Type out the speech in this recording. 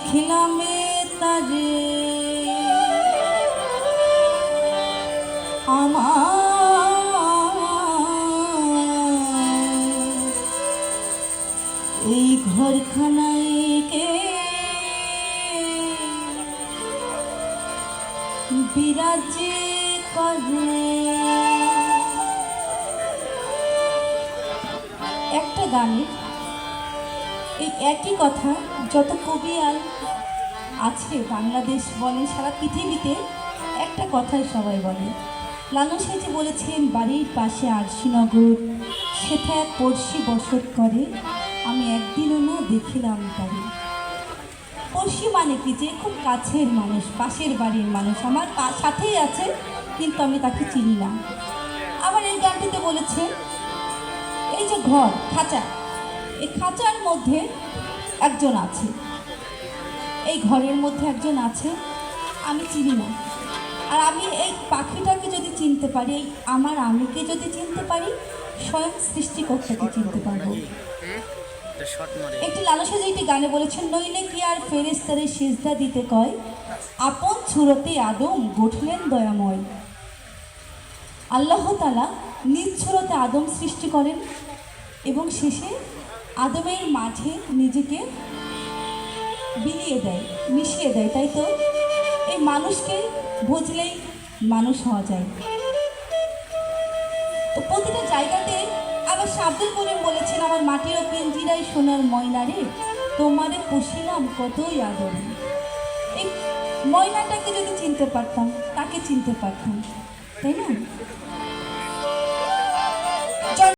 দেখিলাম তারে আমার এই ঘরখানায় কে বিরাজে করে। একটা গানে এই একই কথা যত কবি আর আছে বাংলাদেশ বলেন সারা পৃথিবীতে একটা কথাই সবাই বলে। লালন সাঁইজি বলেছেন বাড়ির পাশে আরশিনগর সেথায় পড়শি বসত করে, আমি একদিনও না দেখিলাম তারে। পড়শি মানে কি? যে খুব কাছের মানুষ, পাশের বাড়ির মানুষ, আমার সাথেই আছে কিন্তু আমি তাকে চিনি না। আবার এই গানটিতে বলেছেন এই যে ঘর খাঁচা, এই খাঁচার মধ্যে একজন আছে, এই ঘরের মধ্যে একজন আছে, আমি চিনি না। আর আমি এই পাখিটাকে যদি চিনতে পারি, এই আমার আমিকে যদি চিনতে পারি, স্বয়ং সৃষ্টিকর্তাকে চিনতে পারবো। একটি লালন সাঁইজি একটি গানে বলেছেন, নইলে কি আর ফেরেশতারে সিজদা দিতে কয়, আপন সুরতে আদম গঠলেন দয়াময়। আল্লাহ তাআলা নিজ সুরতে আদম সৃষ্টি করেন এবং শেষে আদমের মাঝে নিজেকে বিলিয়ে দেয়, মিশিয়ে দেয়। তাই তো এই মানুষকে বুঝলেই মানুষ হওয়া যায়। তো প্রতিটা জায়গাতে আবার আব্দুল করিম বলেছেন, আমার মাটির পিঞ্জিরাই সোনার ময়না রে, তোমারে পুষিলাম কতই আদরে। এই ময়নাটাকে যদি চিনতে পারতাম, তাকে চিনতে পারতাম, তাই না?